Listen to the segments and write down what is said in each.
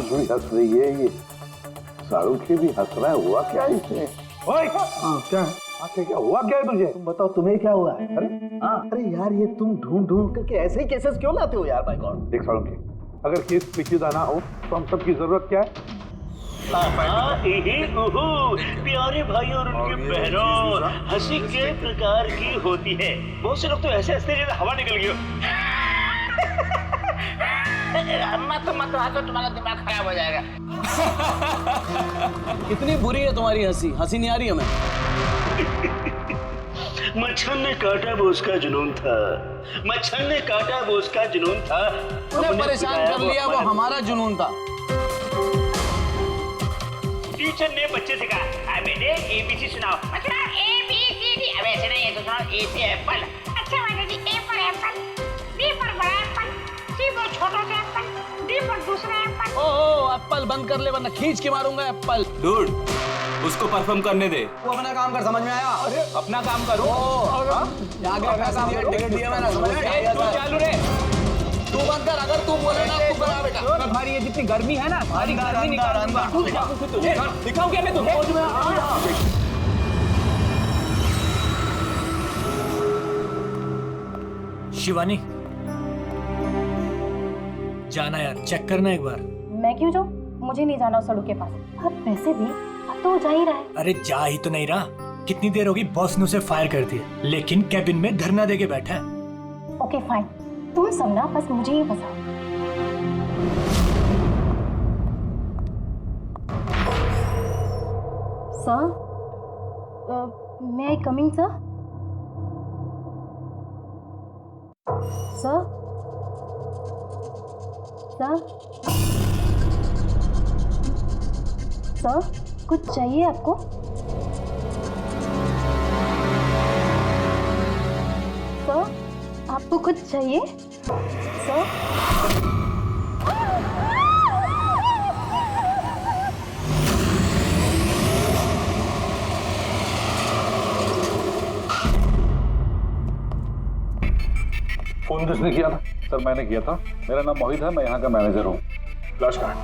माधुरी हंस रही है, ये शाहरुख भी हंस रहा है। हुआ क्या इसे? ओए क्या है? आखिर क्या हुआ क्या है तुझे? तुम बताओ तुम्हें क्या हुआ है? अरे यार ये तुम ढूंढ ढूंढ करके ऐसे ही केसेस क्यों लाते हो यार? By God. देख शाहरुख, अगर केस पेचीदा ना हो तो हम सबकी जरूरत क्या है? प्यारे भाई और उनके बहनों, हंसी कई प्रकार की होती है। बहुत से लोग तो ऐसे हंसते जैसे हवा निकल गई हो। मत हंसो, तुम्हारा दिमाग खराब हो जाएगा। कितनी बुरी है तुम्हारी हंसी? हंसी नहीं आ रही हमें। मच्छर ने काटा वो उसका जुनून था, मच्छर ने काटा वो उसका जुनून था। उन्हें परेशान कर लिया, वो हमारा जुनून था। टीचर ने बच्चे से कहा, बेटे ABC सुनाओ। अच्छा ABCD, अब ऐसे नहीं है तो सुनाओ। A से एप्पल। अच्छा माता जी, A पर एप्पल, B पर बड़ा एप्पल, C पर छोटा सा एप्पल, D पर दूसरा एप्पल। ओह एप्पल बंद कर ले वरना खींच के मारूंगा एप्पल। डूड, उसको परफॉर्म करने दे। वो अपना काम कर, समझ में आया? अरे अपना काम करो। टिकट दिया मैंने, समझ में आया? तू चालू रे। तू बंद कर, अगर तू बोले ना तू करा बेटा। तुम्हारी ये जितनी गर्मी है ना, सारी गर्मी निकाल दूंगा। दिखाऊं क्या मैं तुम्हें? शिवानी, जाना यार, चेक करना एक बार। मैं क्यों जाऊँ? मुझे नहीं जाना उस सड़क के पास। अब वैसे भी अब तो वो जा ही रहा है। अरे जा ही तो नहीं रहा। कितनी देर होगी बॉस ने उसे फायर कर दिया, लेकिन कैबिन में धरना देके बैठा है। ओके फाइन, तुम सब ना बस मुझे ही फंसाओ। Sir, may I coming sir? Sir sir sir, कुछ चाहिए आपको? सर, आपको कुछ चाहिए? सर, फोन किसने किया था? सर मैंने किया था। मेरा नाम मोहित है, मैं यहाँ का मैनेजर हूँ। फ्लैश कार्ड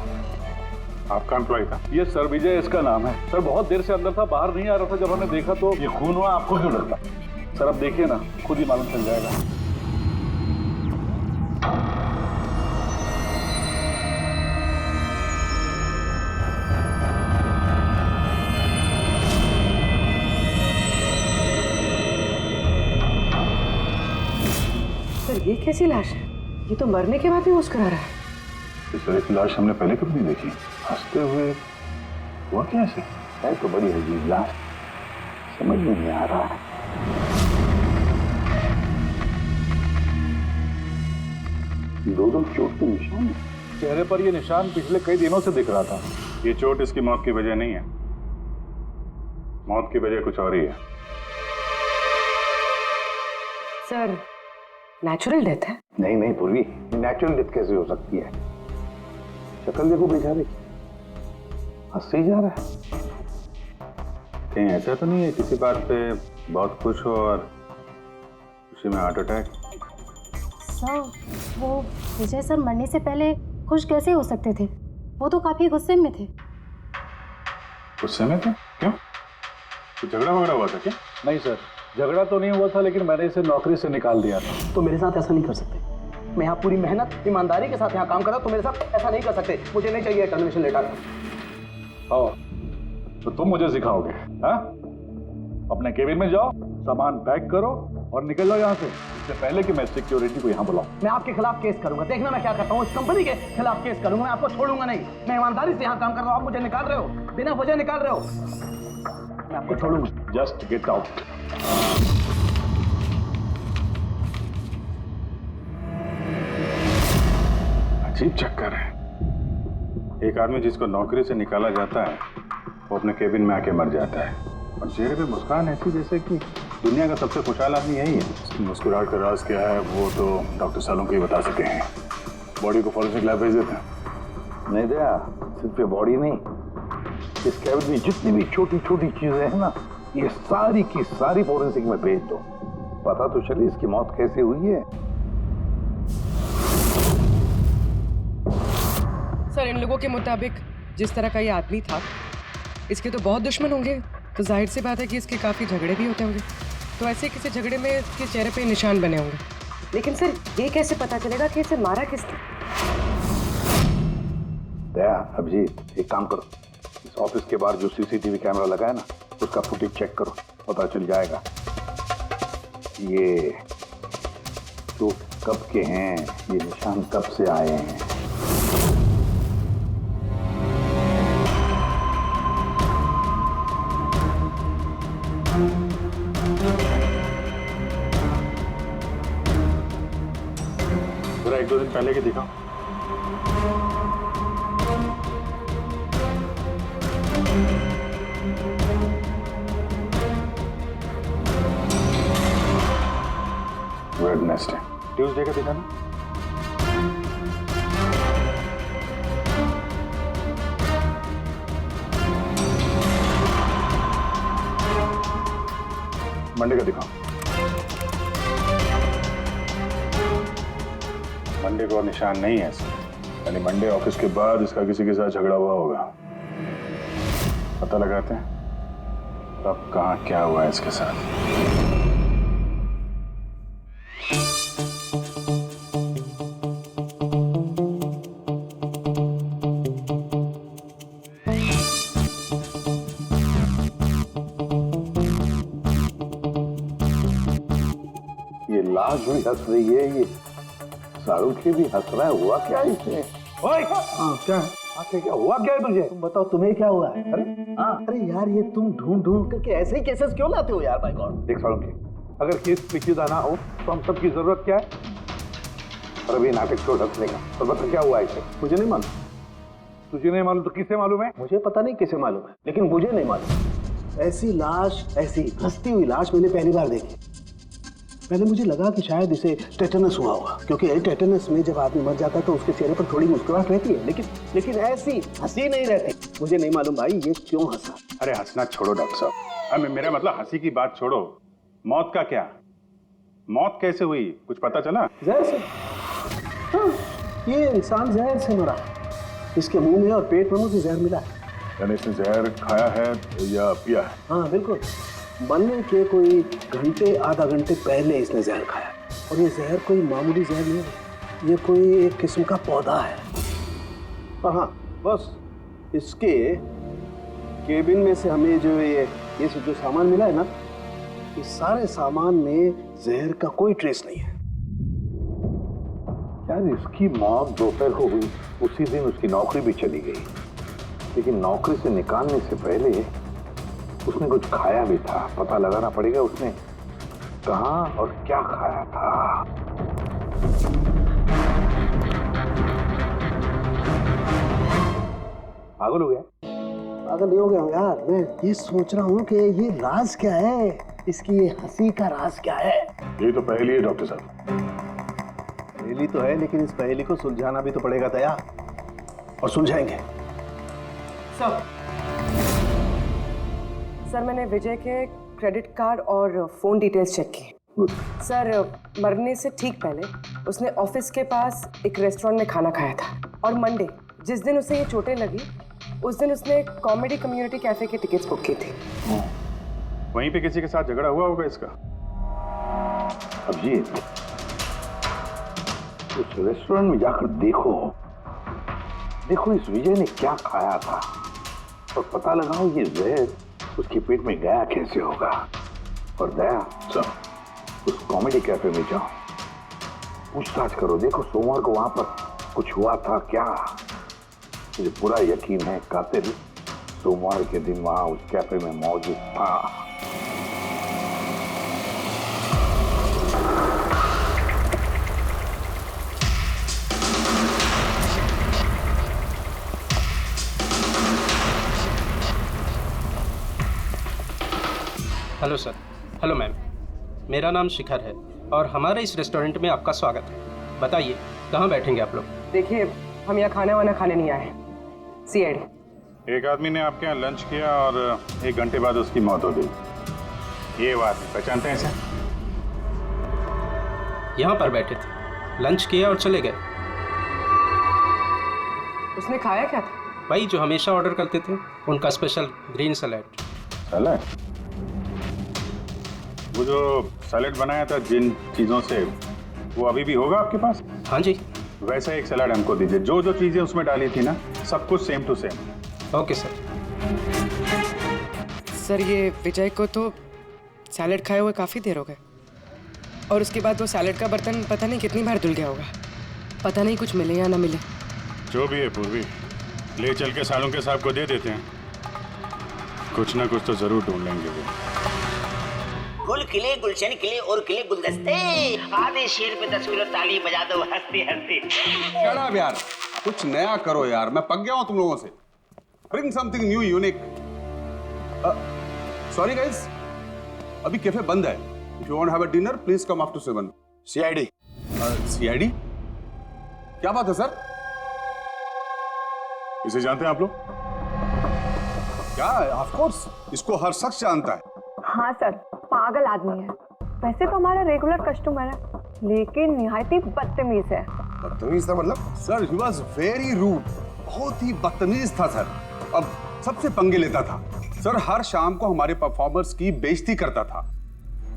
आपका एम्प्लॉय था? ये सर विजय इसका नाम है। सर बहुत देर से अंदर था, बाहर नहीं आ रहा था। जब हमने देखा तो ये खून हुआ। आपको क्यों लगता? सर अब देखिए ना, खुद ही मालूम चल जाएगा। सर ये कैसी लाश है? ये तो मरने के बाद भी मुस्कुरा रहा है। इस तरह की लाश हमने पहले कभी नहीं देखी। हंसते हुए हुआ कैसे? है तो बड़ी अजीब लाश, समझ में नहीं आ रहा है। दो चोट के निशान है चेहरे पर। ये निशान पिछले कई दिनों से दिख रहा था। ये चोट इसकी मौत की वजह नहीं है। मौत की वजह कुछ और ही है। सर नेचुरल डेथ है? नहीं नहीं पूर्वी, नेचुरल डेथ कैसे हो सकती है? शक्ल देखो बेचारे, हंसते जा रहा है। कहीं ऐसा तो नहीं है किसी बात पे बहुत खुश हो और उसी में हार्ट अटैक? सर, वो विजय सर मरने से पहले खुश कैसे हो सकते थे? वो तो काफी गुस्से में थे। गुस्से में थे? क्यों? कुछ झगड़ा वगड़ा हुआ था क्या? नहीं सर, झगड़ा तो नहीं हुआ था, लेकिन मैंने इसे नौकरी से निकाल दिया था। तो मेरे साथ ऐसा नहीं कर सकते। मैं यहाँ पूरी मेहनत ईमानदारी के साथ यहाँ काम कर रहा हूँ, तो मेरे साथ ऐसा नहीं कर सकते। मुझे नहीं चाहिए टर्मिनेशन लेटर। आओ, तो तुम मुझे सिखाओगे? हाँ, अपने केबिन में जाओ, सामान पैक करो और निकल जाओ यहाँ से, इससे पहले कि मैं सिक्योरिटी को यहाँ बुलाऊं। मैं आपके खिलाफ केस करूंगा। देखना मैं क्या करता हूँ। इस कंपनी के खिलाफ केस करूंगा। मैं आपको छोड़ूंगा नहीं। मैं ईमानदारी से यहाँ काम कर रहा हूँ, आप मुझे निकाल रहे हो, बिना वजह निकाल रहे हो। मैं आपको छोड़ूंगा। Just get out. अजीब चक्कर है। एक आदमी जिसको नौकरी से निकाला जाता है वो अपने केबिन में आके मर जाता है और चेहरे पे मुस्कान ऐसी जैसे कि दुनिया का सबसे खुशहाल आदमी यही है। मुस्कुराहट का राज क्या है वो तो डॉक्टर सालों ही बता सके हैं। बॉडी को फॉरेंसिक लैब भेज देते हैं। नहीं दया, सिर्फ ये बॉडी नहीं, इस कैबिन में जितनी भी छोटी छोटी चीजें हैं ना, ये सारी की सारी फॉरेंसिक में भेज दो। पता तो चले इसकी मौत कैसे हुई है। सर इन लोगों के मुताबिक जिस तरह का ये आदमी था, इसके तो बहुत दुश्मन होंगे, तो जाहिर सी बात है कि इसके काफ़ी झगड़े भी होते होंगे। तो ऐसे किसी झगड़े में इसके चेहरे पे निशान बने होंगे। लेकिन सर ये कैसे पता चलेगा कि इसे मारा किसने? दया, अभिजीत, एक काम करो, इस ऑफिस के बाहर जो सीसीटीवी कैमरा लगा है ना, उसका फुटेज चेक करो, पता चल जाएगा ये तो कब के हैं, ये निशान कब से आए हैं। जरा 1-2 दिन पहले के दिखाओ। वेडनेसडे, ट्यूसडे का दिखाना। मंडे का दिखाओ। मंडे को निशान नहीं है इसका, यानी मंडे ऑफिस के बाद इसका किसी के साथ झगड़ा हुआ होगा। पता लगाते हैं अब कहाँ क्या हुआ है इसके साथ। ये लाश भी हंस रही है, ये शाहरुख भी हंस रहा है, हुआ क्या इसे? ओए, क्या है? आखिर क्या हुआ क्या है तुझे? तुम बताओ तुम्हें क्या हुआ है? अरे यार ये तुम ढूंढ ढूंढ करके ऐसे ही केसेस क्यों लाते हो यार? बाय गॉड, देख शाहरुख, अगर केस पेचीदा ना हो तो हम सबकी जरूरत क्या है? और अभी नाटक छोड़ हंसने का, तो बता क्या हुआ इसे? मुझे नहीं मालूम। तुझे नहीं मालूम तो किसे मालूम है? मुझे पता नहीं किसे मालूम है, लेकिन मुझे नहीं मालूम। ऐसी लाश, ऐसी हंसती हुई लाश मैंने पहली बार देखी। पहले मुझे लगा कि शायद इसे टेटनस हुआ होगा, क्योंकि टेटनस में जब आदमी मर जाता है तो उसके चेहरे पर थोड़ी मुस्कुराहट रहती है, लेकिन ऐसी हंसी नहीं रहती। मुझे नहीं मालूम भाई ये क्यों हंसा। अरे हंसना छोड़ो डॉक्टर साहब, मेरा मतलब हंसी की बात छोड़ो, मौत का क्या? मौत कैसे हुई, कुछ पता चला? जहर से। हाँ, ये इंसान जहर से मरा। इसके मुंह में और पेट में मुझे जहर मिला है। यानी इसने जहर खाया है या पिया है? हाँ बिल्कुल, मरने के कोई घंटे आधा घंटे पहले इसने जहर खाया। और ये जहर कोई मामूली जहर नहीं है, ये कोई एक किस्म का पौधा है। और हाँ बस इसके केबिन में से हमें जो ये जो सामान मिला है ना, इस सारे सामान में जहर का कोई ट्रेस नहीं है। यार इसकी मौत दोपहर को हुई, उसी दिन उसकी नौकरी भी चली गई, लेकिन नौकरी से निकालने से पहले उसने कुछ खाया भी था। पता लगाना पड़ेगा उसने कहाँ और क्या खाया था। पागल हो गया? पागल नहीं हो गया हूँ यार, मैं ये सोच रहा हूँ कि ये राज क्या है, इसकी ये हंसी का राज क्या है। ये तो पहली है डॉक्टर साहब। पहेली तो है, लेकिन इस पहेली को सुलझाना भी तो पड़ेगा दया, और सुलझाएंगे। सर मैंने विजय के क्रेडिट कार्ड और फ़ोन डिटेल्स चेक की। सर मरने से ठीक पहले उसने ऑफिस के पास एक रेस्टोरेंट में खाना खाया था, और मंडे जिस दिन उसे ये चोटें लगी उस दिन उसने कॉमेडी कम्युनिटी कैफे की टिकट्स बुक की थी। वहीं पे किसी के साथ झगड़ा हुआ होगा इसका। अभिजीत, उस रेस्टोरेंट में जाकर देखो इस विजय ने क्या खाया था, और पता लगाओ ये जहर उसके पेट में गया कैसे होगा। और दया सब उस कॉमेडी कैफे में जाओ, पूछताछ करो, देखो सोमवार को वहां पर कुछ हुआ था क्या। मुझे पूरा यकीन है कातिल सोमवार के दिन वहां उस कैफे में मौजूद था। Hello sir. हेलो मैम, मेरा नाम शिखर है और हमारे इस रेस्टोरेंट में आपका स्वागत है। बताइए कहाँ बैठेंगे आप लोग? देखिए हम यहाँ खाना वाना खाने नहीं आए, सीआईडी। एक आदमी ने आपके यहाँ लंच किया और 1 घंटे बाद उसकी मौत हो गई। ये बात पहचानते हैं इसे? यहाँ पर बैठे थे, लंच किया और चले गए। उसने खाया क्या था? भाई जो हमेशा ऑर्डर करते थे, उनका स्पेशल ग्रीन सैलेड। सैलेड? वो जो सैलेड बनाया था जिन चीजों से, वो अभी भी होगा आपके पास? हाँ जी। वैसा एक सैलेड हमको दीजिए, जो जो चीजें उसमें डाली थी ना, सब कुछ same to same. Okay sir. Sir ये विजय को तो सैलेड खाए हुए काफ़ी देर हो गए, और उसके बाद वो सैलेड का बर्तन पता नहीं कितनी बार धुल गया होगा। पता नहीं कुछ मिले या ना मिले। जो भी है पूर्वी, ले चल के सालों के साहब को दे देते हैं, कुछ ना कुछ तो जरूर ढूंढ लेंगे वो। गुल खिले गुलशन खिले और खिले गुलदस्ते, आधे शेर पे 10 किलो ताली बजा दो हंसते हंसते। शट यार, कुछ नया करो यार, मैं पक गया हूं तुम लोगों से। Bring something new unique. Sorry guys, अभी कैफे बंद है। If you want have a dinner please come after 7। CID. CID? क्या बात है सर? इसे जानते हैं आप लोग? क्या? ऑफ कोर्स, इसको हर शख्स जानता है। हाँ सर, पागल आदमी है। वैसे तो हमारा रेगुलर कस्टमर है, लेकिन निहायती बदतमीज है। बदतमीज था मतलब? Sir he was very rude, बहुत ही बदतमीज था सर। अब सबसे पंगे लेता था सर, हर शाम को हमारे परफॉर्मर्स की बेइज्जती करता था।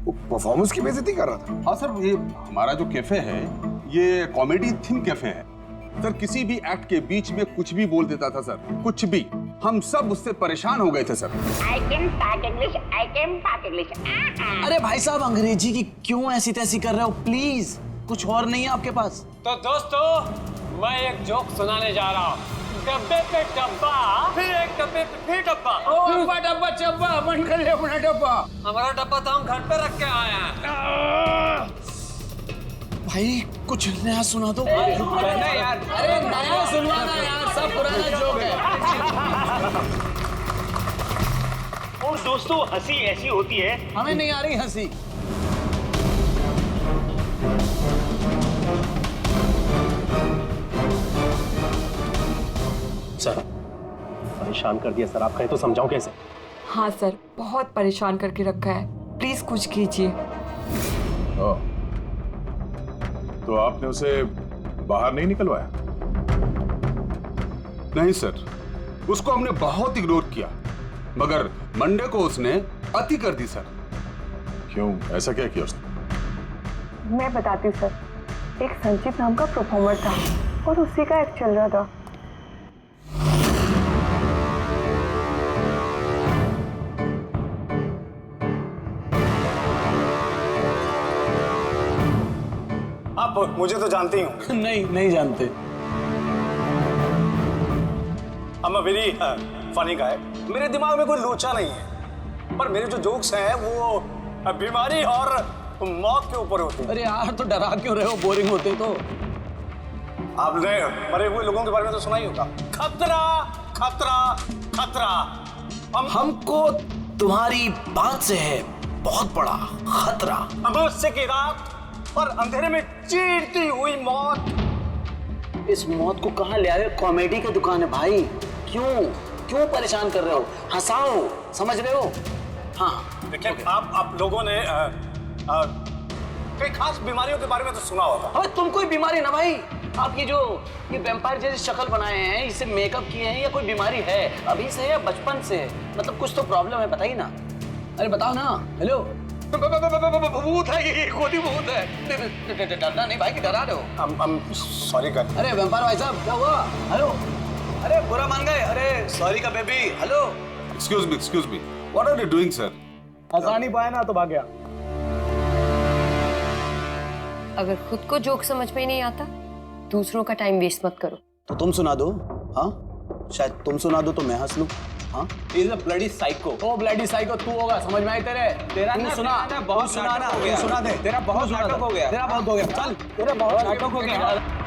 वो परफॉर्मेंस की बेइज्जती कर रहा था? हाँ सर, ये हमारा जो कैफे है ये कॉमेडी थीम कैफे है सर। किसी भी एक्ट के बीच में कुछ भी बोल देता था सर, कुछ भी। हम सब उससे परेशान हो गए थे sir. I can talk English, I can talk English। अरे भाई साहब, अंग्रेजी की क्यों ऐसी तैसी कर रहे हो? प्लीज, कुछ और नहीं है आपके पास? तो दोस्तों, मैं एक जोक सुनाने जा रहा हूँ। डब्बे पे डब्बा, फिर एक डब्बे पे फिर डब्बा। डब्बा डब्बा चब्बा, मन कर ले अपना डब्बा। हमारा डब्बा तो हम घर पे रख के आए हैं। भाई कुछ नया सुना दो। नहीं यार, अरे नया सुनवाना यार, सब पुराना जोक है। और दोस्तों, हंसी ऐसी होती है। हमें नहीं आ रही हंसी। सर परेशान कर दिया सर, आप कहें तो समझाऊं कैसे? हाँ सर, बहुत परेशान करके रखा है, प्लीज कुछ कीजिए। तो आपने उसे बाहर नहीं निकलवाया? नहीं सर, उसको हमने बहुत इग्नोर किया, मगर मंडे को उसने अति कर दी सर। क्यों, ऐसा क्या किया उसने? मैं बताती हूँ सर, एक संचित नाम का परफॉर्मर था और उसी का एक्ट चल रहा था। आप मुझे तो जानते ही हो। नहीं जानते। I'm a very funny guy। मेरे दिमाग में कोई लोचा नहीं है, पर मेरे जो जोक्स हैं वो बीमारी और मौत के ऊपर होते हैं। अरे यार, तो डरा क्यों रहे हो? बोरिंग होते तो। आपने मरे हुए लोगों के बारे में तो सुना ही होगा। खतरा खतरा खतरा। हमको तुम्हारी बात से है बहुत बड़ा खतरा। अमावस्या की रात और अंधेरे में चीरती हुई मौत। इस मौत को कहाँ ले आए? कॉमेडी की दुकान है भाई। क्यों परेशान कर रहे हो? हंसाओ, समझ रहे हो? हाँ देखिए, आप लोगों ने कई खास बीमारियों के बारे में तो सुना होगा। अबे तुम कोई बीमारी ना भाई, आपकी जो ये वैम्पायर जैसी शक्ल बनाए हैं, इससे मेकअप किए हैं, या कोई बीमारी है अभी से या बचपन से? मतलब कुछ तो प्रॉब्लम है, बताइए ना। अरे बताओ ना। हेलो, भूत है ये, खुद ही भूत है। डरना नहीं भाई, कि डरा रहे हो? सॉरी कर। अरे वैम्पायर भाई साहब, क्या हुआ? हेलो, अरे बुरा मान गए? अरे सॉरी का baby. Hello, excuse me, what are you doing sir? हंसा नहीं पाया ना तो भाग गया। अगर खुद को जोक समझ में नहीं आता, दूसरों का टाइम वेस्ट मत करो। तो तुम सुना दो। हाँ, शायद तुम सुना दो तो मैं हंस लूं। हाँ, is a bloody psycho. Oh bloody psycho तू होगा, समझ में आई तेरे? तेरा तू ना सुना, बहुत तू सुना ना, नाटक हो गया। तू सुना दे। तेरा बहुत नाटक हो गया। तेरा बहुत हो गया। चल, तेरा बहुत नाटक हो गया।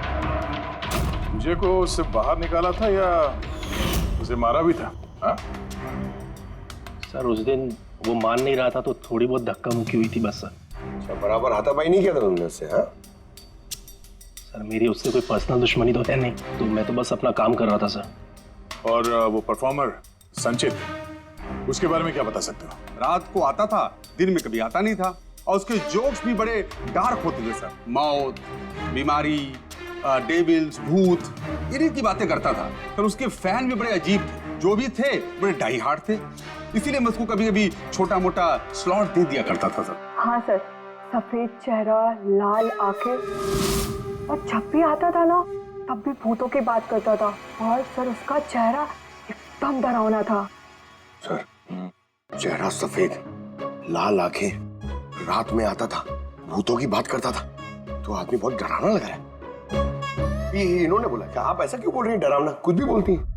मुझे को उससे बाहर निकाला था या उसे मारा भी था? हाँ? सर उस दिन वो मान नहीं रहा था तो थोड़ी बहुत धक्का मुक्की हुई थी बस सर। अच्छा, बराबर हाथापाई नहीं किया था तुमने उससे? हाँ सर, मेरी उससे कोई पर्सनल दुश्मनी तो है नहीं, तो मैं तो बस अपना काम कर रहा था सर। और वो परफॉर्मर संचित, उसके बारे में क्या बता सकते हो? रात को आता था, दिन में कभी आता नहीं था, और उसके जोक्स भी बड़े डार्क होते थे सर। मौत, बीमारी, डेविल्स, भूत, इन्हीं की बातें करता था। पर उसके फैन भी बड़े अजीब थे, जो भी थे बड़े डाई हार्ड थे। इसीलिए मैं उसको कभी कभी छोटा मोटा स्लॉट दे दिया करता था सर। हाँ सर, सफेद चेहरा, लाल आंखें, और जब भी आता था ना तब भी भूतों की बात करता था। और सर उसका चेहरा एकदम डरावना था। सर चेहरा सफेद, लाल आंखें, रात में आता था, भूतों की बात करता था, तो आदमी बहुत डरावना लग रहा है। ये इन्होंने बोला क्या? आप ऐसा क्यों बोल रही हैं? डरावना कुछ भी बोलती हैं।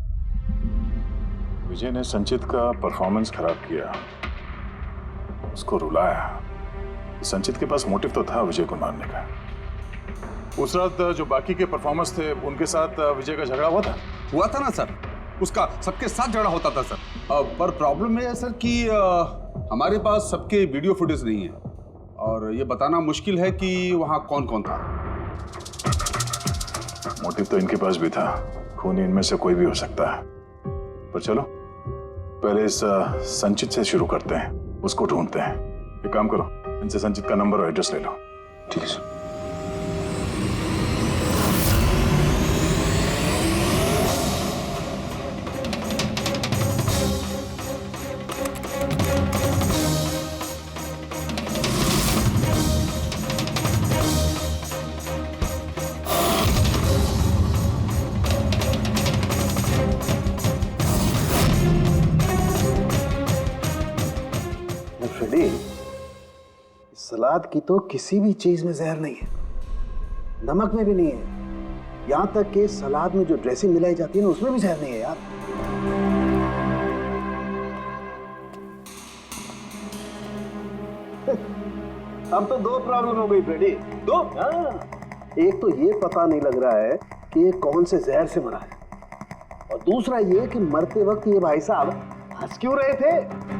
विजय ने संचित का परफॉर्मेंस खराब किया, उसको रुलाया। संचित के पास मोटिव तो था विजय को मारने का। उस रात जो बाकी के परफॉर्मर्स थे उनके साथ विजय का झगड़ा हुआ था ना सर, उसका सबके साथ झगड़ा होता था सर। पर प्रॉब्लम यह है सर कि हमारे पास सबके वीडियो फुटेज नहीं है और ये बताना मुश्किल है कि वहां कौन कौन था। मोटिव तो इनके पास भी था, खून इनमें से कोई भी हो सकता है। पर चलो पहले इस संचित से शुरू करते हैं, उसको ढूंढते हैं। एक काम करो, इनसे संचित का नंबर और एड्रेस ले लो। ठीक है सर। सलाद की तो किसी भी चीज में जहर नहीं है, नमक में भी नहीं है, यहां तक कि सलाद में जो ड्रेसिंग मिलाई जाती है ना उसमें भी जहर नहीं है यार। अब तो दो प्रॉब्लम हो गई फ्रेडी, दो। एक तो ये पता नहीं लग रहा है कि ये कौन से जहर से मरा है, और दूसरा ये कि मरते वक्त ये भाई साहब हंस क्यों रहे थे।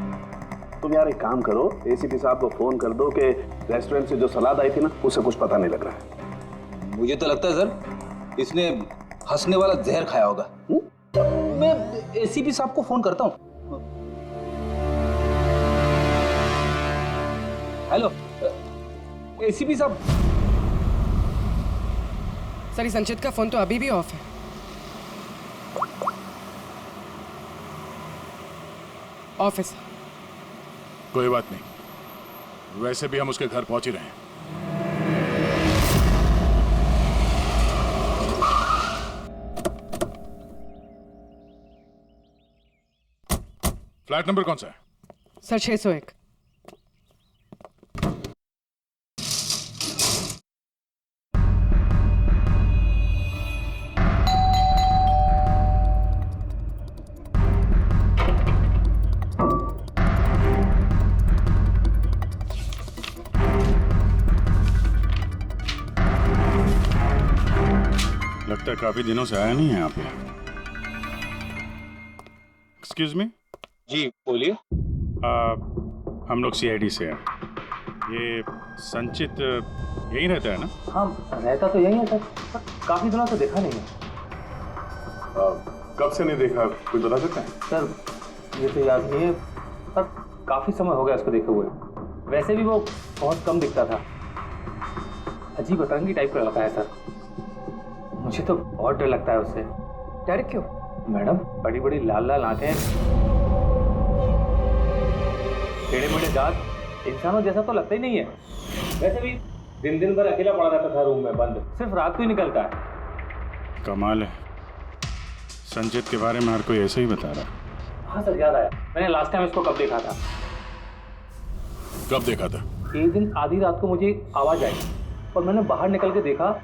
तुम यार एक काम करो, एसीपी साहब को फोन कर दो कि रेस्टोरेंट से जो सलाद आई थी ना उसे कुछ पता नहीं लग रहा है। मुझे तो लगता है सर इसने हंसने वाला जहर खाया होगा। मैं एसीपी साहब को फोन करता हूँ। हेलो एसीपी साहब। सर संचित का फोन तो अभी भी ऑफ है। ऑफिस। कोई बात नहीं, वैसे भी हम उसके घर पहुंच ही रहे हैं। फ्लैट नंबर कौन सा है? सर 601। लगता है काफी दिनों से आया नहीं है यहाँ पे। Excuse me. जी बोलिए। हम लोग सीआईडी से हैं। ये संचित यहीं रहता है ना? हाँ रहता तो यहीं है सर, पर काफी दिनों से देखा नहीं है। कब से नहीं देखा, कुछ बता सकते हैं? सर ये तो याद नहीं है, पर काफी समय हो गया उसको देखे हुए। वैसे भी वो बहुत कम दिखता था, अजीब अतरंगी टाइप का लड़का है सर। मुझे तो बहुत डर लगता है उससे। डर क्यों? मैडम बड़ी बड़ी लाल लाल आंखें, टेढ़े मेढ़े दांत, इंसानों जैसा तो लगता ही नहीं है। वैसे भी दिन दिन भर अकेला पड़ा रहता था रूम में बंद, सिर्फ रात को ही निकलता है। कमाल है, संचित के बारे में हर कोई ऐसे ही बता रहा है। हाँ सर याद आया, मैंने लास्ट टाइम इसको कब देखा था। कब देखा था? एक दिन आधी रात को मुझे आवाज आई और मैंने बाहर निकल के देखा,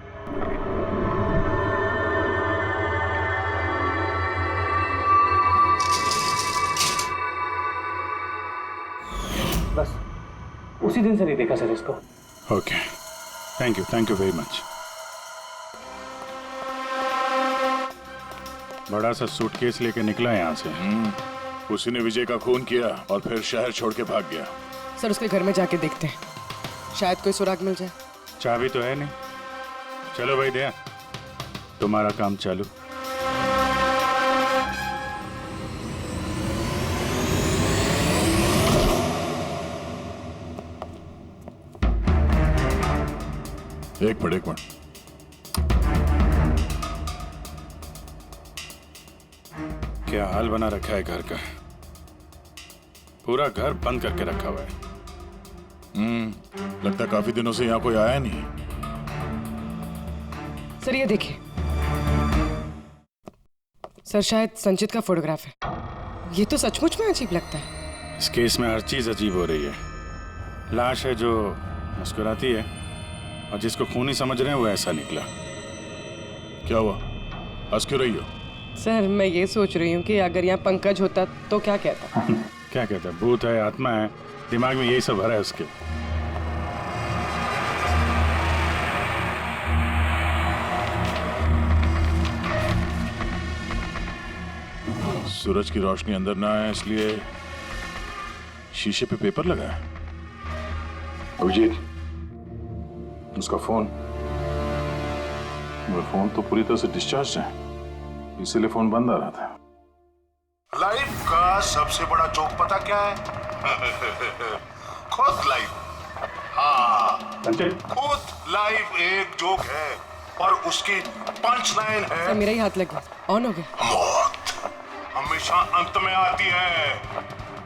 बस उसी दिन से नहीं देखा सर इसको। Okay, thank you very much. बड़ा सा सूटकेस लेके निकला यहाँ से। उसी ने विजय का खून किया और फिर शहर छोड़ के भाग गया। सर उसके घर में जाके देखते हैं, शायद कोई सुराग मिल जाए। चाबी तो है नहीं। चलो भाई दया, तुम्हारा काम चालू। एक मिनट क्या हाल बना रखा है घर का। पूरा घर बंद करके रखा हुआ है। लगता है काफी दिनों से यहाँ कोई आया नहीं। सर ये देखिए सर, शायद संचित का फोटोग्राफ है। ये तो सचमुच में अजीब लगता है। इस केस में हर चीज अजीब हो रही है। लाश है जो मुस्कुराती है और जिसको खूनी समझ रहे हैं वो ऐसा निकला। क्या हुआ, हंस क्यों रही हो? सर मैं ये सोच रही हूँ कि अगर यहाँ पंकज होता तो क्या कहता। क्या कहता है? भूत है, आत्मा है, दिमाग में यही सब भरा है उसके। सूरज की रोशनी अंदर ना आए इसलिए शीशे पे पेपर लगा है। अभिजीत, उसका फोन। मेरा फोन तो पूरी तरह से डिस्चार्ज है, इसीलिए फोन बंद आ रहा था। लाइफ का सबसे बड़ा जोक पता क्या है? खुद लाइफ। हाँ, खुद लाइफ एक जोक है और उसकी पंच लाइन है। सर मेरा ही हाथ लग गया, ऑन हो गया। मौत हमेशा अंत में आती है,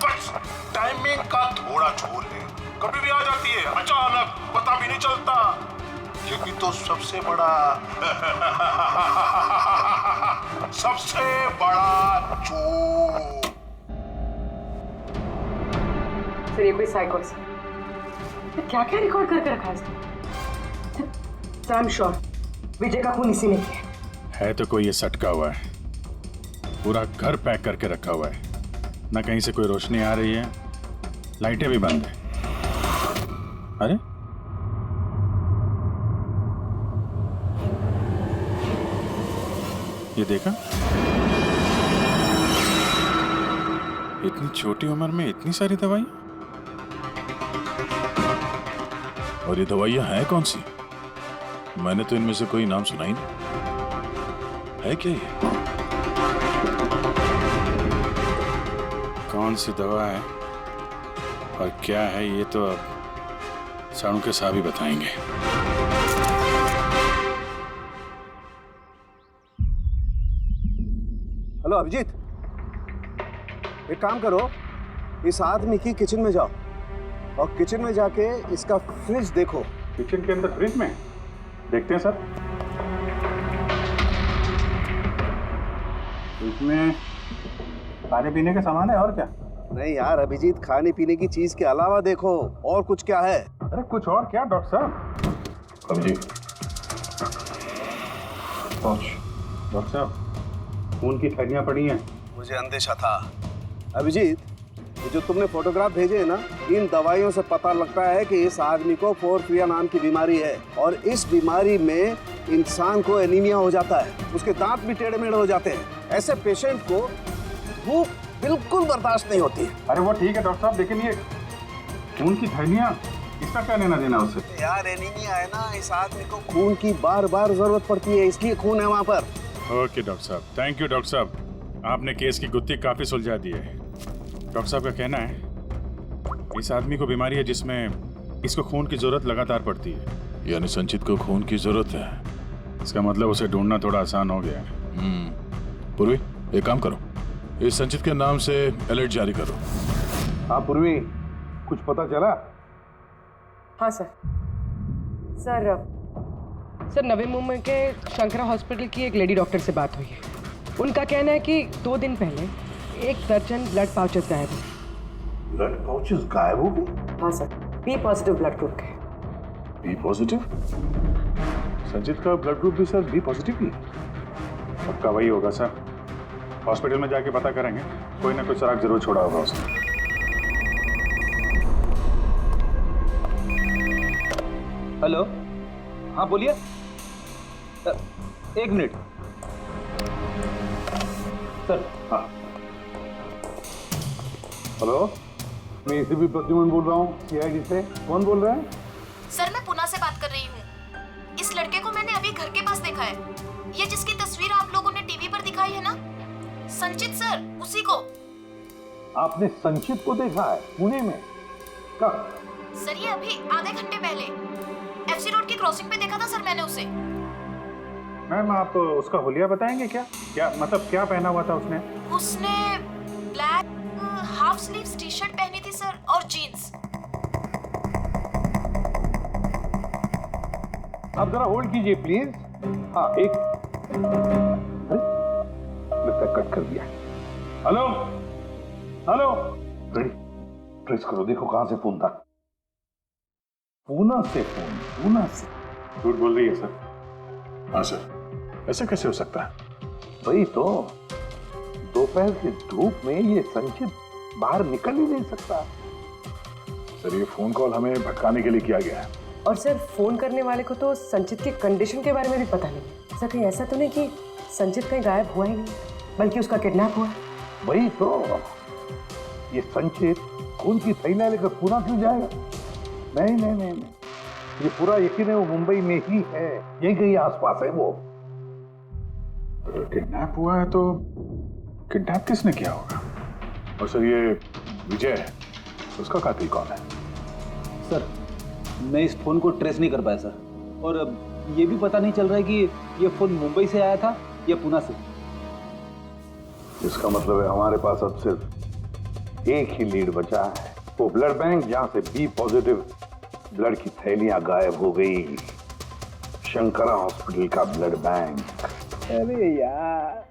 बस टाइमिंग का थोड़ा झोल है। कभी भी आ जाती है अचानक, पता भी नहीं चलता। ये भी तो सबसे बड़ा सबसे बड़ा जोक। सर ये कोई साइको है। क्या क्या रिकॉर्ड करके रखा है इसने? सर आई एम श्योर विजय का खून इसी ने किया है। तो कोई ये सटका हुआ है। पूरा घर पैक करके रखा हुआ है। ना कहीं से कोई रोशनी आ रही है, लाइटें भी बंद है। अरे ये देखा, इतनी छोटी उम्र में इतनी सारी दवाई। और ये दवाइयां हैं कौन सी? मैंने तो इनमें से कोई नाम सुना ही नहीं। है क्या ये? कौन सी दवा है और क्या है ये तो अब साणु के साहब ही बताएंगे। हेलो अभिजीत, एक काम करो, इस आदमी की किचन में जाओ और किचन में जाके इसका फ्रिज देखो। किचन के अंदर फ्रिज में? देखते हैं सर। इसमें खाने पीने के सामान है और क्या? नहीं यार अभिजीत, खाने पीने की चीज के अलावा देखो और कुछ क्या है। अरे कुछ और क्या डॉक्टर साहब? अभिजीत, डॉक्टर साहब, खून की थैलियां पड़ी हैं। मुझे अंदेशा था। अभिजीत, ये जो तुमने फोटोग्राफ भेजे हैं ना, इन दवाइयों से पता लगता है कि इस आदमी को पोर्फिरिया नाम की बीमारी है और इस बीमारी में इंसान को एनीमिया हो जाता है, उसके दांत भी टेढ़े मेढ़े हो जाते हैं। ऐसे पेशेंट को भूख बिल्कुल बर्दाश्त नहीं होती है। अरे वो ठीक है डॉक्टर साहब, लेकिन ये खून की थैलियां, इसका क्या लेना देना उससे? यार एनीमिया है ना, इस आदमी को खून की बार बार जरूरत पड़ती है, इसलिए खून है वहाँ पर। ओके डॉक्टर साहब, थैंक यू डॉक्टर साहब, आपने केस की गुत्थी काफी सुलझा दी है। डॉक्टर साहब का कहना है इस आदमी को बीमारी है जिसमें इसको खून की जरूरत लगातार पड़ती है। यानी संचित को खून की जरूरत है। इसका मतलब उसे ढूंढना थोड़ा आसान हो गया है। पूर्वी, एक काम करो, इस संचित के नाम से अलर्ट जारी करो। हाँ पूर्वी, कुछ पता चला? हाँ सर। सर नवी मुंबई के शंकरा हॉस्पिटल की एक लेडी डॉक्टर से बात हुई है। उनका कहना है कि 2 दिन पहले 1 दर्जन ब्लड पाउचेस गायब हुए। ब्लड पाउचेस गायब हो गए? हाँ sir, B positive blood group के। B positive? संचित का ब्लड ग्रुप भी सर बी पॉजिटिव ही। पक्का वही होगा सर। हॉस्पिटल में जाके पता करेंगे, कोई ना कोई सुराग जरूर छोड़ा होगा उसने। हेलो, हाँ बोलिए। 1 मिनट सर। हाँ हेलो, मैं एसीपी प्रद्युमन बोल रहा हूँ, सीआईडी से। कौन बोल रहे हैं? सर मैं पुणे से बात कर रही हूँ। इस लड़के को मैंने अभी घर के पास देखा है। ये जिसकी तस्वीर आप लोगों ने टीवी पर दिखाई है ना, संचित सर, उसी को। आपने संचित को देखा है पुणे में? कब? सर ये अभी आधे घंटे पहले एफसी रोड की क्रॉसिंग पे देखा था सर मैंने उसे। मैम आप उसका हुलिया बताएंगे क्या? क्या मतलब क्या पहना हुआ था उसने? उसने black half sleeves T shirt पहनी थी सर और जीन्स। आप जरा होल्ड कीजिए प्लीज। हाँ एक लगता है कट कर दिया। हेलो हेलो, ट्रेस करो, देखो कहां से फोन था। पूना से फोन, पूना से। झूठ बोल रही है सर। हाँ सर, ऐसे कैसे हो सकता है? वही तो, दोपहर की धूप में ये संचित बाहर निकल ही नहीं सकता। सर ये फोन कॉल हमें भटकाने के लिए किया गया है। और सर फोन करने वाले को तो संचित की कंडीशन के बारे में भी पता नहीं। सर कहीं ऐसा तो नहीं कि संचित कहीं गायब हुआ ही नहीं, बल्कि उसका किडनैप हुआ? वही तो, ये संचित खून की थैलियां लेकर पूना क्यों जाएगा? नहीं नहीं नहीं नहीं, ये पूरा यकीन है वो मुंबई में ही है, यही कहीं आसपास है वो। किडनैप हुआ है तो किडनैप किसने किया होगा? और सर ये विजय है, उसका कातिल कौन है? सर मैं इस फोन को ट्रेस नहीं कर पाया सर, और ये भी पता नहीं चल रहा है कि ये फोन मुंबई से आया था या पुणे से। इसका मतलब है हमारे पास अब सिर्फ एक ही लीड बचा है, वो ब्लड बैंक जहां से बी पॉजिटिव ब्लड की थैलियां गायब हो गई, शंकरा हॉस्पिटल का ब्लड बैंक। अरे यार,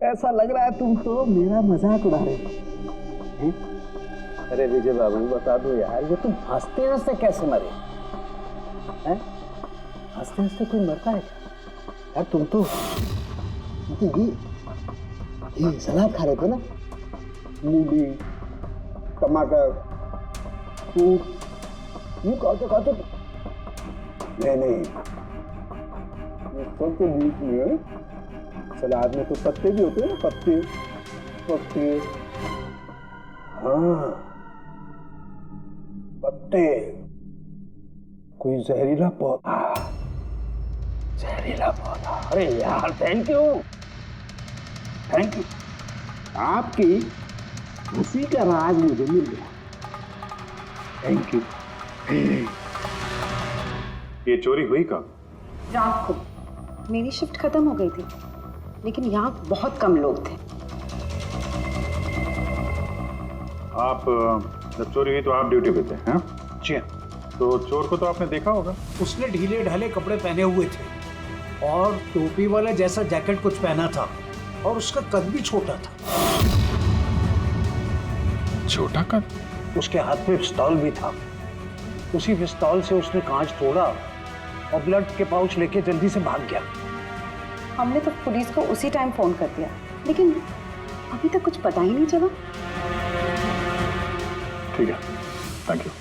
ऐसा लग रहा है तुम तो मेरा मजाक उड़ा रहे हो। अरे विजय बाबू बता दो यार, ये तुम हंसते हंसते कैसे मरे? हैं? हंसते हंसते कोई मरता है क्या? यार तुम तो ये सलाद खा रहे थे ना, मूली टमाटर फ्रूट, ये खाते नहीं, ये सब के बीच में सलाद में तो पत्ते भी होते हैं, पत्ते। हाँ पत्ते, कोई जहरीला पौधा। अरे यार थैंक यू, आपकी हंसी का राज मुझे मिल गया। Thank you. ये चोरी हुई कब? रात को मेरी शिफ्ट खत्म हो गई थी, लेकिन यहाँ बहुत कम लोग थे। आप जब चोरी हुई तो आप ड्यूटी पे थे? हैं? जी तो चोर को तो आपने देखा होगा। उसने ढीले ढाले कपड़े पहने हुए थे और टोपी वाला जैसा जैकेट कुछ पहना था, और उसका कद भी छोटा था। छोटा कद? उसके हाथ में पिस्तौल भी था। उसी पिस्तौल से उसने कांच तोड़ा और ब्लड के पाउच लेके जल्दी से भाग गया। हमने तो पुलिस को उसी टाइम फोन कर दिया, लेकिन अभी तक कुछ पता ही नहीं चला। ठीक है, थैंक यू।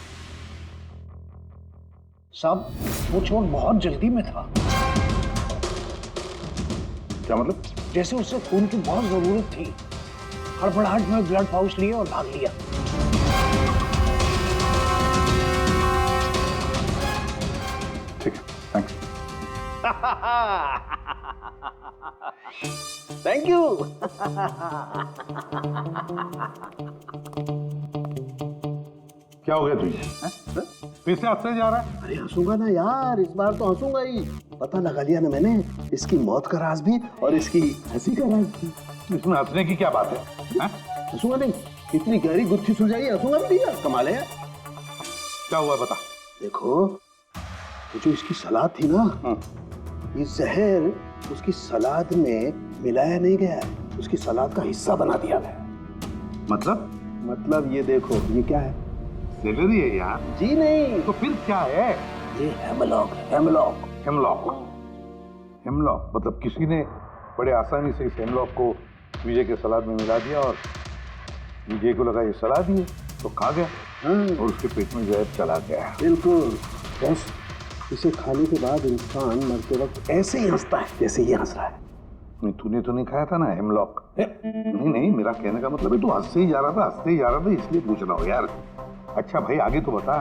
साहब वो चोर बहुत जल्दी में था। क्या मतलब? जैसे उसे खून की बहुत जरूरत थी, हड़बड़ाहट में ब्लड पाउच लिए और भाग लिया। ठीक है, थैंक्स। Thank you. क्या हो गया तुझे? फिर से हंसने जा रहा है? अरे हंसूंगा ना यार, इस बार तो हंसूंगा ही। पता लगा लिया ना मैंने इसकी मौत का राज भी और इसकी हंसी का राज भी। इसमें हंसने की क्या बात है? हंसूंगा नहीं, इतनी गहरी गुत्थी सुलझाई, हंसूंगा नहीं यार, कमाल है यार। क्या हुआ बता। देखो ये जो इसकी सलाद थी ना, ये जहर उसकी सलाद में मिलाया नहीं गया है, उसकी सलाद का हिस्सा बना दिया गया। मतलब ये देखो, ये क्या है? सेलरी है यार। जी नहीं। तो फिर क्या है? ये हेमलॉक। हेमलॉक मतलब किसी ने बड़े आसानी से इस हेमलॉक को विजय के सलाद में मिला दिया और विजय को लगा ये सलाद ही है, तो खा गया और उसके पेट में जहर चला गया। बिल्कुल। बस इसे खाने के बाद इंसान मरते वक्त ऐसे ही हंसता है जैसे ये हंस रहा है। नहीं, तूने तो नहीं खाया था ना हेमलॉक? नहीं, मेरा कहने का मतलब है तू हंसते ही जा रहा था, इसलिए पूछ रहा हूँ यार। अच्छा भाई आगे तो बता।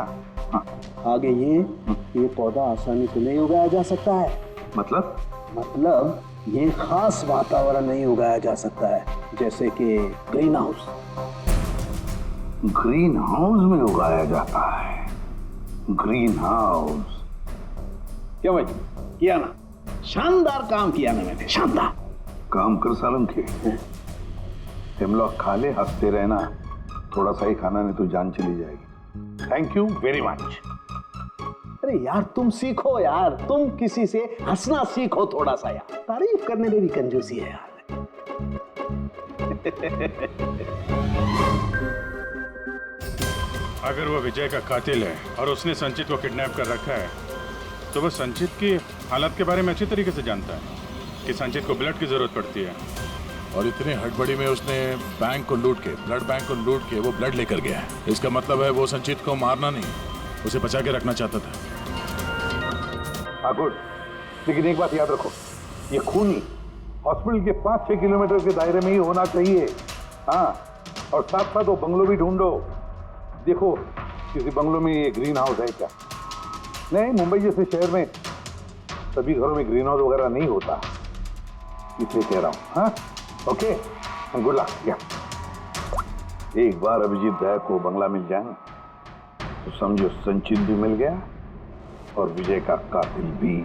हाँ। आगे ये पौधा आसानी से नहीं उगाया जा सकता है। मतलब ये खास वातावरण नहीं उगाया जा सकता है, जैसे कि ग्रीन हाउस। ग्रीन हाउस में उगाया जाता है? ग्रीन हाउस क्या भाई किया ना? शानदार काम किया ना मैंने, शानदार। काम कर सालम के हिमलॉक खा ले, हंसते रहना। थोड़ा सा ही खाना नहीं तो जान चली जाएगी। Thank you very much. अरे यार तुम सीखो यार, तुम किसी से हंसना सीखो थोड़ा सा यार। तारीफ करने में भी कंजूसी है यार। अगर वो विजय का कातिल है और उसने संचित को किडनैप कर रखा है तो वो संचित की हालत के बारे में अच्छी तरीके से जानता है कि संचित को ब्लड की जरूरत पड़ती है। और इतनी हड़बड़ी में उसने बैंक को लूट के, ब्लड बैंक को लूट के वो ब्लड लेकर गया है। इसका मतलब है वो संचित को मारना नहीं, उसे बचा के रखना चाहता था। हाँ गुड, लेकिन एक बात याद रखो, ये खून हॉस्पिटल के 5-6 किलोमीटर के दायरे में ही होना चाहिए। हाँ, और साथ साथ वो बंगलो भी ढूंढो। देखो किसी बंगलो में ये ग्रीन हाउस है क्या? नहीं, मुंबई जैसे शहर में सभी घरों में ग्रीन हाउस वगैरह नहीं होता, इसलिए कह रहा हूँ। हाँ ओके, गुड लक। या एक बार अभिजीत दयाल को बंगला मिल जाए तो समझो संचित भी मिल गया और विजय का कातिल भी।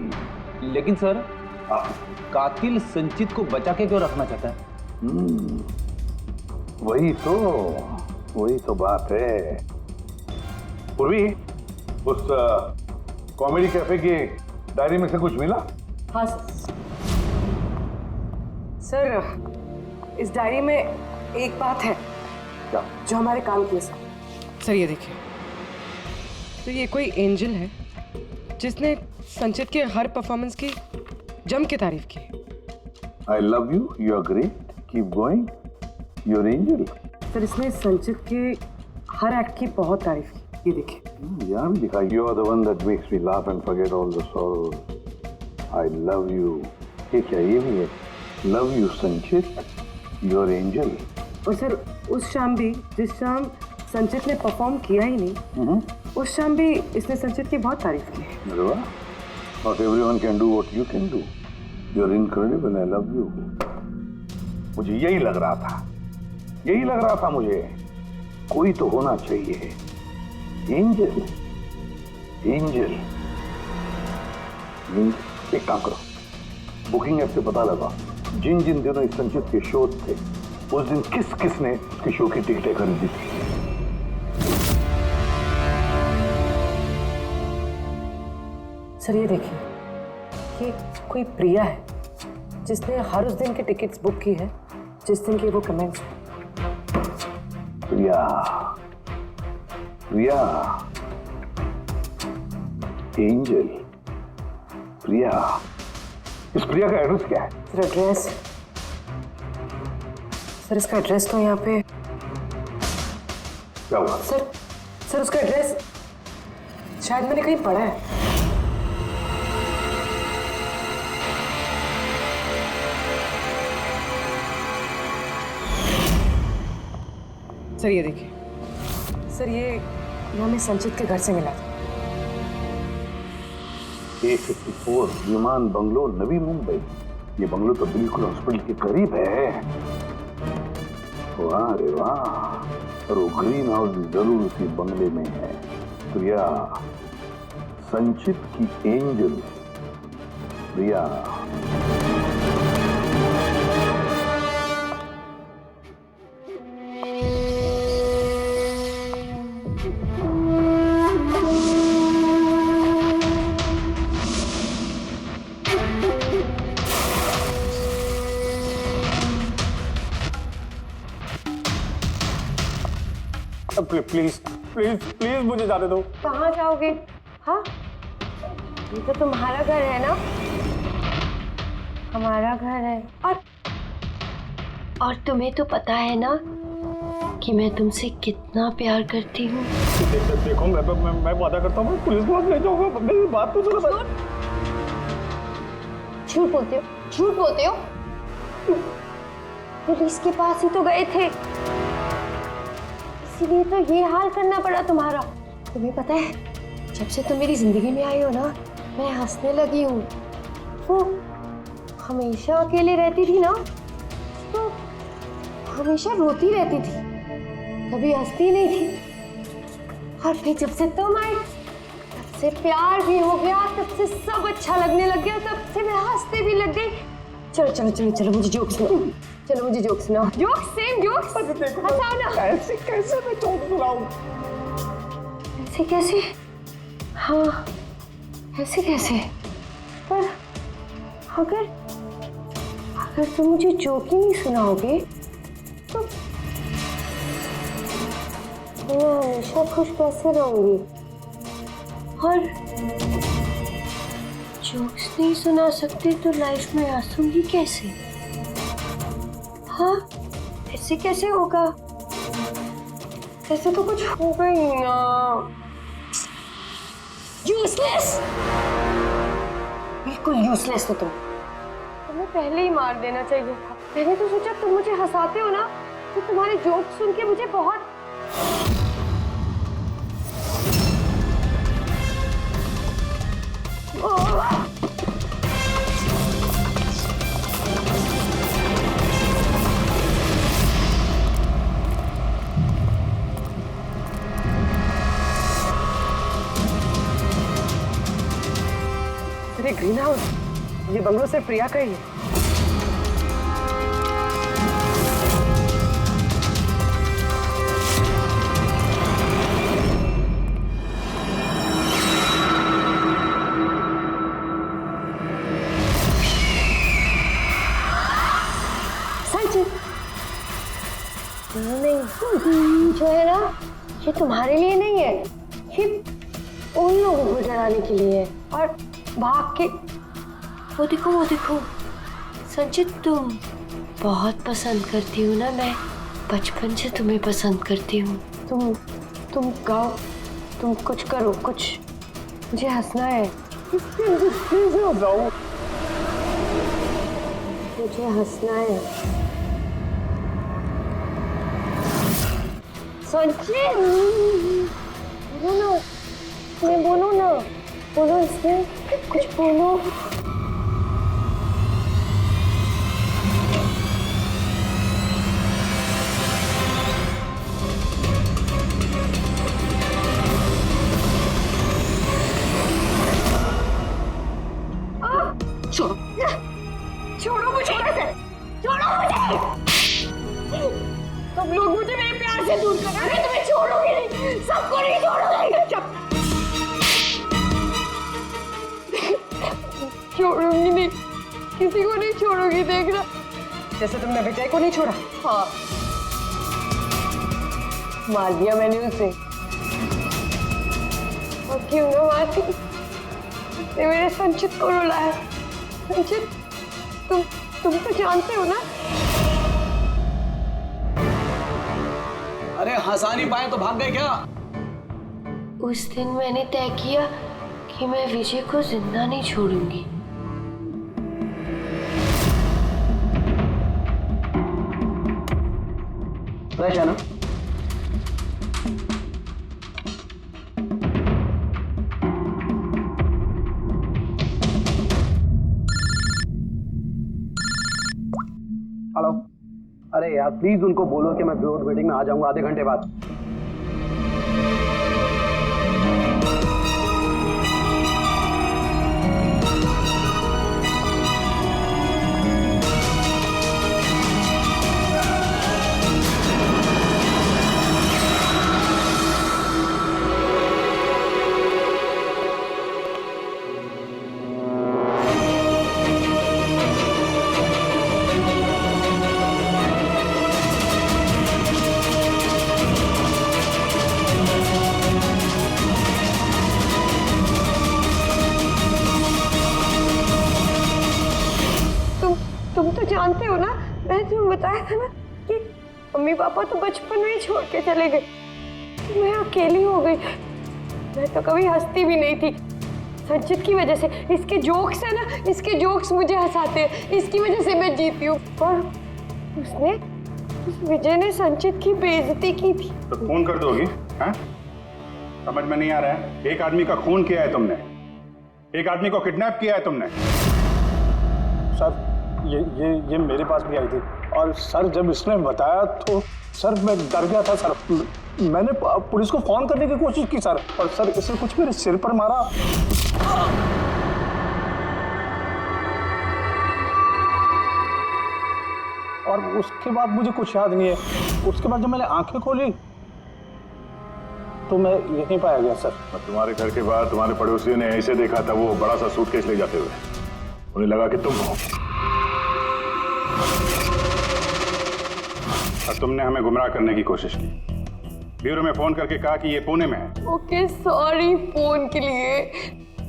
लेकिन सर कातिल संचित को बचा के क्यों रखना चाहता है? वही तो बात है। पूर्वी, उस कॉमेडी कैफे की डायरी में से कुछ मिला? हाँ सर, इस डायरी में एक बात है क्या? जो हमारे काम की है सर। ये देखिए, तो ये कोई एंजल है जिसने संचित के हर परफॉर्मेंस की जम के तारीफ की। I love you, you are great, keep going, you are angel. Sir इसने संचित के हर एक्ट की बहुत तारीफ की। ये देखिए, यहाँ भी लिखा, you are the one that makes me laugh and forget all the sorrows, I love you. ये क्या, ये भी है, love you Sanchit, you are angel. और सर उस शाम भी, जिस शाम संचित ने परफॉर्म किया ही नहीं, उस शाम भी इसने संचित की बहुत तारीफ की। अरे वाह, not everyone can do what you can do, you are incredible, I love you. मुझे यही लग रहा था मुझे, कोई तो होना चाहिए, एंजल। एक काम करो, बुकिंग ऐप से पता लगा जिन जिन दिनों इस संचित के शो थे उस दिन किस किस ने उसके शो की टिकटें खरीदी थी। सर ये देखिए, ये कोई प्रिया है जिसने हर उस दिन की टिकट्स बुक की है जिस दिन के वो कमेंट्स हैं। प्रिया, एंजल, प्रिया। इस प्रिया का एड्रेस क्या है? सर एड्रेस, सर इसका एड्रेस तो यहाँ पे क्या हुआ? सर उसका एड्रेस शायद मैंने कहीं पढ़ा है। सर ये देखिए, सर ये हमें संचित के घर से मिला था। 854 विमान बंगलो, नवी मुंबई। ये बंगलो तो बिल्कुल हॉस्पिटल के करीब है। वाह रे वाह, और वो ग्रीन हाउस भी जरूर उसी बंगले में है। प्रिया, संचित की angel Priya. Please please please मुझे जाने दो। कहाँ जाओगे? हाँ, ये तो तुम्हारा घर है ना? हमारा घर है। और तुम्हें तो पता है ना कि मैं तुमसे कितना प्यार करती हूँ। देखो मैं वादा करता हूँ पुलिस को ले जाऊंगा। मेरी बात तो सुनो। झूठ बोलते हो। पुलिस के पास ही तो गए थे, इसीलिए तो ये हाल करना पड़ा तुम्हारा। तुम्हें पता है, जब से तुम मेरी जिंदगी में आई हो ना, मैं हंसने लगी हूँ। वो हमेशा अकेले रहती थी ना, तो हमेशा रोती रहती थी, कभी हंसती नहीं थी। और फिर जब से तुम आए, तब से प्यार भी हो गया, तब से सब अच्छा लगने लग गया, तब से मैं हंसने भी लग गई। चलो चलो चलो चलो, मुझे जोक सुनाओ। चलो मुझे जोक सुनाओ। जोक, सेम जोक, हंसाओ ना। ऐसे कैसे मैं जोक सुनाऊं? ऐसे कैसे? हाँ, ऐसे कैसे? पर अगर तुम मुझे जोक ही नहीं सुनाओगे तो मैं हमेशा खुश कैसे रहूंगी? और जोक्स नहीं सुना सकते तो लाइफ में हंसूंगी कैसे? हाँ, ऐसे कैसे होगा? ऐसे तो कुछ होगा ही ना। यूजलेस, बिल्कुल यूजलेस हो तुम। तुम्हें पहले ही मार देना चाहिए था। मैंने तो सोचा तुम मुझे हंसाते हो ना, तो तुम्हारे जोक सुन के मुझे बहुत अरे ग्रीन हाउस, ये बंगलो सिर्फ प्रिया का ही है। नहीं, जो है ना, ये तुम्हारे लिए नहीं है, ये उन लोगों को डराने के लिए है। और भाग के वो देखो संचित, तुम बहुत पसंद करती हो ना, मैं बचपन से तुम्हें पसंद करती हूँ। तुम गाओ, तुम कुछ करो, कुछ, मुझे हंसना है। मुझे हंसना है। संचित, बोलो ना, बोलो इसमें कुछ बोलो। छोड़ो मुझे, छोड़ो मुझे। तुम लोग मुझे मेरे प्यार से दूर कर रहे हो, तुम्हें छोड़ोगे नहीं, सबको नहीं छोड़ोगे। छोड़ूंगी नहीं, किसी को नहीं छोड़ूंगी, देखना। जैसे तुमने विजय को नहीं छोड़ा। हाँ, मार दिया मैंने उसे। और क्यों ना मारती, उसने मेरे संचित को रुलाया। संचित, तुम तो जानते हो ना। अरे हंसा नहीं पाए तो भाग गए क्या? उस दिन मैंने तय किया कि मैं विजय को जिंदा नहीं छोड़ूंगी। फ्रेश है ना? हेलो, अरे यार प्लीज उनको बोलो कि मैं बोर्ड मीटिंग में आ जाऊंगा आधे घंटे बाद। तुम तो जानते हो ना, मैंने तुम्हें बताया था ना कि मम्मी पापा तो बचपन में ही छोड़ के चले गए, मैं अकेली हो गई। मैं तो कभी हंसती भी नहीं थी, संचित की वजह से। इसके जोक्स है ना, इसके जोक्स मुझे हंसाते हैं, इसकी वजह से मैं जीती हूँ। और उस विजय ने संचित की बेइज्जती की थी। तो खून कर दोगी? हाँ? समझ में नहीं आ रहा है। एक आदमी का खून किया है तुमने, एक आदमी को किडनैप किया है तुमने। सर ये मेरे पास भी आई थी, और सर जब इसने बताया तो सर मैं डर गया था सर। मैंने पुलिस को फोन करने की कोशिश की सर, और सर इसने कुछ मेरे सिर पर मारा। और उसके बाद मुझे कुछ याद नहीं है। उसके बाद जब मैंने आंखें खोली तो मैं यहीं पाया गया सर। तुम्हारे घर के बाद तुम्हारे पड़ोसियों ने ऐसे देखा था, वो बड़ा सा सूटकेस ले जाते हुए, उन्हें लगा कि तुम हो और तुमने हमें गुमराह करने की कोशिश की। ब्यूरो में फोन करके कहा कि ये पुणे में है। ओके सॉरी फोन के लिए,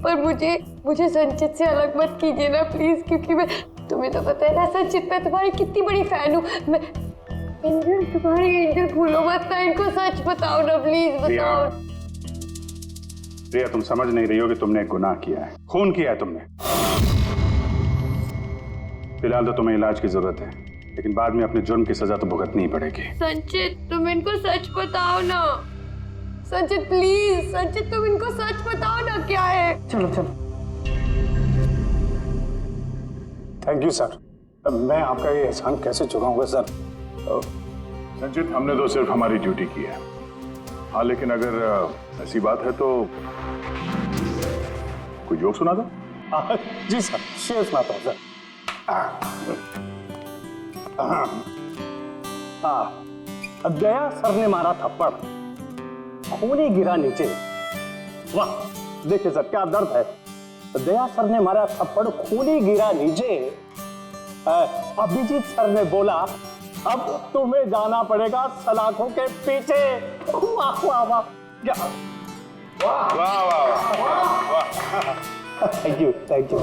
पर मुझे संचित से अलग मत कीजिए ना प्लीज, क्योंकि मैं, तुम्हें तो पता है ना संचित, मैं तुम्हारी कितनी बड़ी फैन हूँ। मैं एंजल, तुम्हारी एंजल भूलो मत ना, इनको सच बताओ ना प्लीज, बताओ। प्रिया, तुम समझ नहीं रही हो कि तुमने एक गुनाह किया है, खून किया है तुमने। फिलहाल तो तुम्हें इलाज की जरूरत है, लेकिन बाद में अपने जुर्म की सजा तो भुगतनी ही पड़ेगी। संचित तुम इनको सच बताओ ना, संचित प्लीज, संचित तुम इनको सच बताओ ना क्या है। चलो चलो, थैंक यू सर। मैं आपका ये एहसान कैसे चुकाऊंगा सर। संचित, हमने तो सिर्फ हमारी ड्यूटी की है। हाँ, लेकिन अगर ऐसी बात है तो कोई जोक सुना दो। जी सर, शेर सुनाता हूँ सर। दया सर ने मारा थप्पड़, खूनी गिरा नीचे। वाह, देखिए सर क्या दर्द है। दया सर ने मारा थप्पड़, खूनी गिरा नीचे। अभिजीत सर ने बोला, अब तुम्हें जाना पड़ेगा सलाखों के पीछे। वाह वाह वाह, क्या वाह वाह वाह वाह। Thank you thank you.